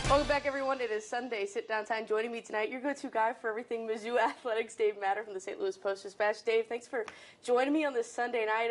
Welcome back, everyone. It is Sunday Sit Down Time. Joining me tonight, your go-to guy for everything Mizzou athletics, Dave Matter from the St. Louis Post-Dispatch. Dave, thanks for joining me on this Sunday night.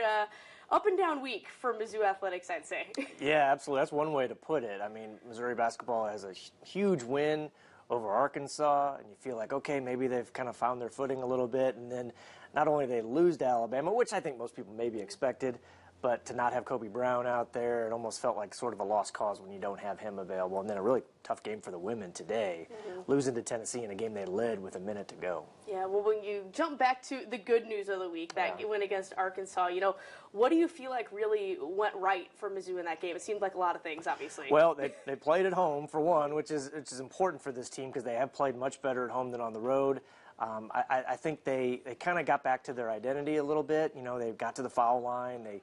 Up and down week for Mizzou athletics, I'd say. Yeah, absolutely. That's one way to put it. I mean, Missouri basketball has a huge win over Arkansas, and you feel like, okay, maybe they've kind of found their footing a little bit, and then not only they lose to Alabama, which I think most people maybe expected, but to not have Kobe Brown out there, it almost felt like sort of a lost cause when you don't have him available. And then a really tough game for the women today, losing to Tennessee in a game they led with a minute to go. Yeah, well, when you jump back to the good news of the week, that win against Arkansas, you know, what do you feel like really went right for Mizzou in that game? It seemed like a lot of things, obviously. Well, they played at home, for one, which is important for this team because they have played much better at home than on the road. I think they kind of got back to their identity a little bit. You know, they got to the foul line. They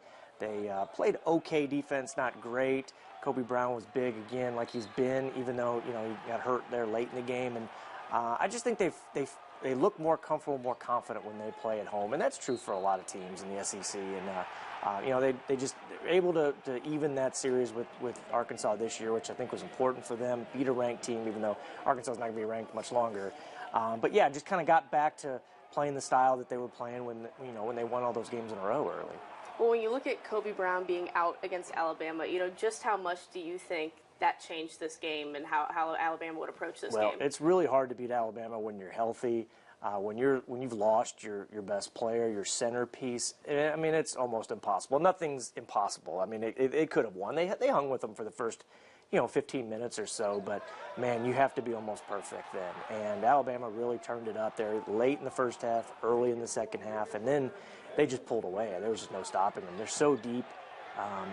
played okay defense, not great. Kobe Brown was big again, like he's been, even though he got hurt there late in the game. And I just think they look more comfortable, more confident when they play at home, and that's true for a lot of teams in the SEC. And they just were able to even that series with Arkansas this year, which I think was important for them. Beat a ranked team, even though Arkansas is not going to be ranked much longer. But yeah, just kind of got back to playing the style that they were playing when they won all those games in a row early. Well, when you look at Kobe Brown being out against Alabama, just how much do you think that changed this game and how Alabama would approach this game? Well, it's really hard to beat Alabama when you're healthy. When you've lost your best player, your centerpiece, I mean, it's almost impossible. Nothing's impossible. I mean, it could have won. They hung with them for the first 15 minutes or so, but man, you have to be almost perfect then. And Alabama really turned it up there late in the first half, early in the second half, and then they just pulled away. There was just no stopping them. They're so deep,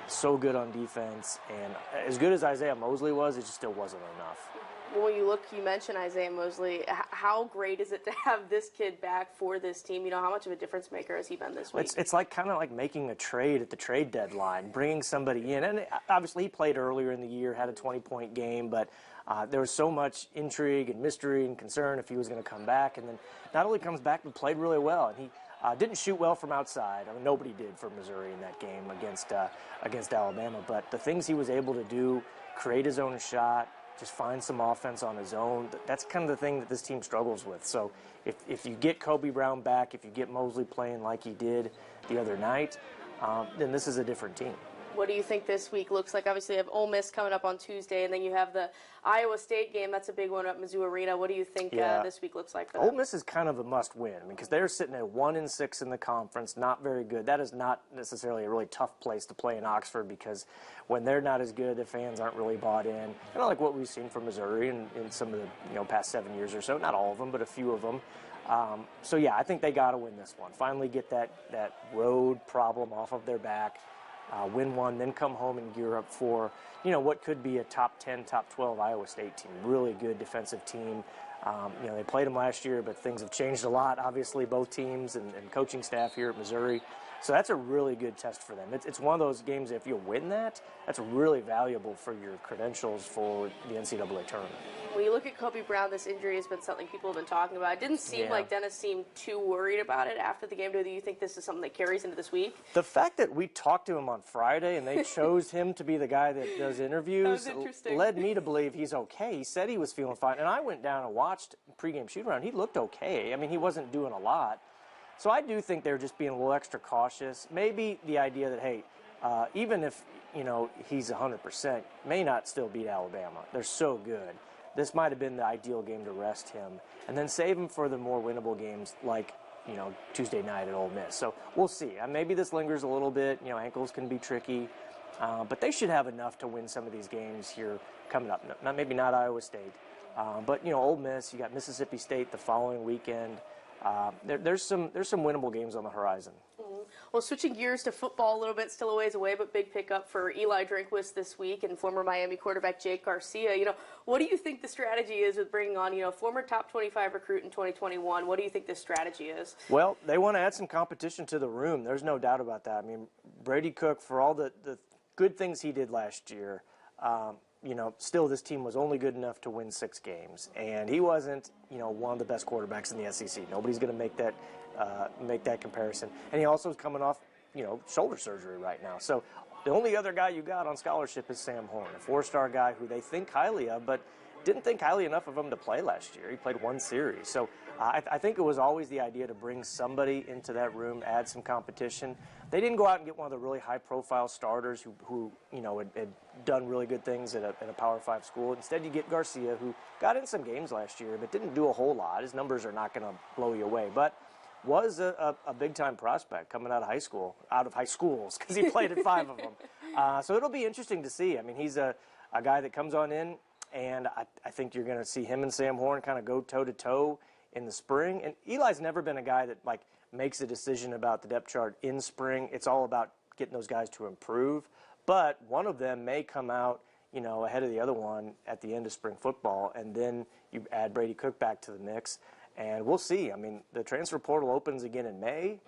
so good on defense, and as good as Isaiah Mosley was, it just still wasn't enough. Well, when you mentioned Isaiah Mosley. How great is it to have this kid back for this team? How much of a difference maker has he been this week? It's like kind of like making a trade at the trade deadline, bringing somebody in. And obviously he played earlier in the year, had a 20-point game, but there was so much intrigue and mystery and concern if he was going to come back. And then not only comes back, but played really well. And he didn't shoot well from outside. I mean, nobody did for Missouri in that game against Alabama. But the things he was able to do, create his own shot, just find some offense on his own, that's kind of the thing that this team struggles with. So if you get Kobe Brown back, if you get Mosley playing like he did the other night, then this is a different team. What do you think this week looks like? Obviously, you have Ole Miss coming up on Tuesday, and then you have the Iowa State game. That's a big one at Mizzou Arena. What do you think this week looks like for them? Ole Miss is kind of a must-win because they're sitting at 1-6 in the conference, not very good. That is not necessarily a really tough place to play in Oxford because when they're not as good, the fans aren't really bought in. Kind of like what we've seen from Missouri in some of the past 7 years or so. Not all of them, but a few of them. So yeah, I think they got to win this one. Finally get that road problem off of their back. Win one, then come home and gear up for, what could be a top 10, top 12 Iowa State team. Really good defensive team. They played them last year, but things have changed a lot, obviously, both teams and coaching staff here at Missouri. So that's a really good test for them. It's one of those games, if you win that's really valuable for your credentials for the NCAA tournament. When you look at Kobe Brown, this injury has been something people have been talking about. It didn't seem like Dennis seemed too worried about it after the game. Do you think this is something that carries into this week? The fact that we talked to him on Friday and they chose him to be the guy that does interviews led me to believe he's okay. He said he was feeling fine. And I went down and watched pregame shoot-around. He looked okay. I mean, he wasn't doing a lot. So I do think they're just being a little extra cautious. Maybe the idea that, hey, even if, he's 100%, may not still beat Alabama. They're so good. This might have been the ideal game to rest him and then save him for the more winnable games like, Tuesday night at Ole Miss. So we'll see. Maybe this lingers a little bit. Ankles can be tricky. But they should have enough to win some of these games here coming up. Maybe not Iowa State. But, Ole Miss, you got Mississippi State the following weekend. There's some winnable games on the horizon. Well, switching gears to football a little bit, still a ways away, but big pickup for Eli Drinkwitz this week and former Miami quarterback Jake Garcia. What do you think the strategy is with bringing on, former top 25 recruit in 2021? What do you think the strategy is? Well, they want to add some competition to the room. There's no doubt about that. I mean, Brady Cook, for all the good things he did last year, still this team was only good enough to win 6 games. And he wasn't, one of the best quarterbacks in the SEC. Nobody's going to make that comparison. And he also is coming off, shoulder surgery right now. So the only other guy you got on scholarship is Sam Horn, a 4-star guy who they think highly of, but didn't think highly enough of him to play last year. He played one series. So I think it was always the idea to bring somebody into that room, add some competition. They didn't go out and get one of the really high-profile starters who had done really good things at a Power 5 school. Instead, you get Garcia, who got in some games last year, but didn't do a whole lot. His numbers are not going to blow you away, but was a big-time prospect coming out of high schools, because he played at 5 of them. So it'll be interesting to see. I mean, he's a guy that comes on in, and I think you're going to see him and Sam Horn kind of go toe-to-toe in the spring. And Eli's never been a guy that, like, makes a decision about the depth chart in spring. It's all about getting those guys to improve. But one of them may come out, ahead of the other one at the end of spring football, and then you add Brady Cook back to the mix. And we'll see. I mean, the transfer portal opens again in May.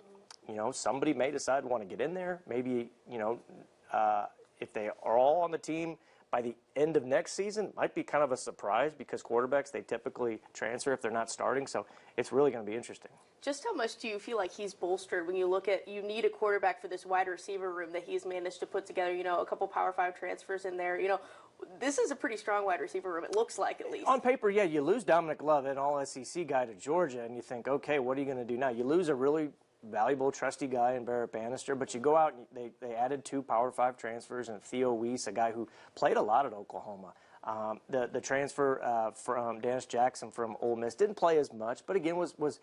Somebody may decide to want to get in there. Maybe, if they are all on the team by the end of next season, might be kind of a surprise, because quarterbacks, they typically transfer if they're not starting. So it's really going to be interesting. Just how much do you feel like he's bolstered when you look at, you need a quarterback for this wide receiver room that he's managed to put together, a couple Power 5 transfers in there. This is a pretty strong wide receiver room, it looks like, at least. On paper, yeah, you lose Dominic Love, an all-SEC guy, to Georgia, and you think, okay, what are you going to do now? You lose a really valuable, trusty guy in Barrett Bannister, but you go out and they added 2 Power 5 transfers, and Theo Weiss, a guy who played a lot at Oklahoma. The transfer from Dennis Jackson from Ole Miss didn't play as much, but again was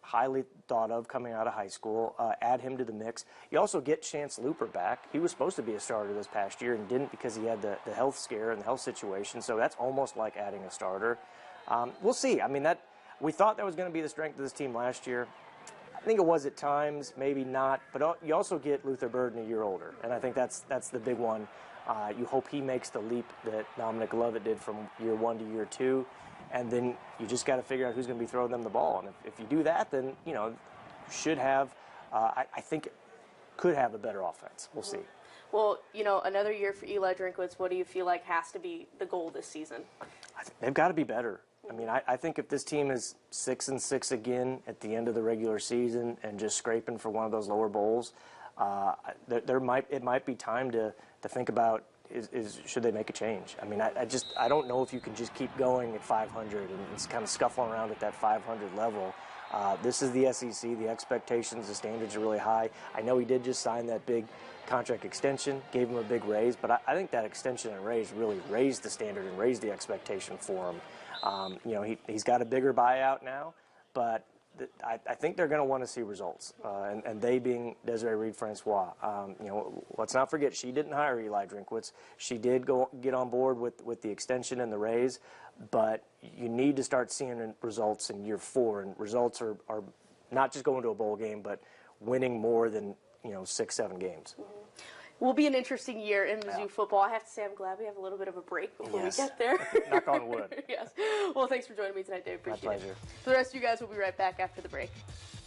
highly thought of coming out of high school. Add him to the mix. You also get Chance Looper back. He was supposed to be a starter this past year and didn't, because he had the health scare and the health situation, so that's almost like adding a starter. We'll see. I mean, we thought that was going to be the strength of this team last year. I think it was at times, maybe not, but you also get Luther Burden a year older, and I think that's the big one. You hope he makes the leap that Dominic Lovett did from year 1 to year 2, and then you just got to figure out who's going to be throwing them the ball. And if you do that, then you should have, I think, could have a better offense. We'll see. Well, another year for Eli Drinkwitz. What do you feel like has to be the goal this season? I think they've got to be better. I mean, I think if this team is 6-6 again at the end of the regular season and just scraping for one of those lower bowls, it might be time to think about should they make a change. I mean, I don't know if you can just keep going at 500 and kind of scuffling around at that 500 level. This is the SEC. The expectations, the standards are really high. I know he did just sign that big contract extension, gave him a big raise, but I think that extension and raise really raised the standard and raised the expectation for him. He's got a bigger buyout now, but I think they're going to want to see results, and they being Desiree Reed-Francois. Let's not forget, she didn't hire Eli Drinkwitz. She did get on board with the extension and the raise, but you need to start seeing results in year 4, and results are not just going to a bowl game, but winning more than 6-7 games. Will be an interesting year in Mizzou football. I have to say, I'm glad we have a little bit of a break before we get there. Knock on wood. Yes. Well, thanks for joining me tonight, Dave. Appreciate it. My pleasure. For the rest of you guys, we'll be right back after the break.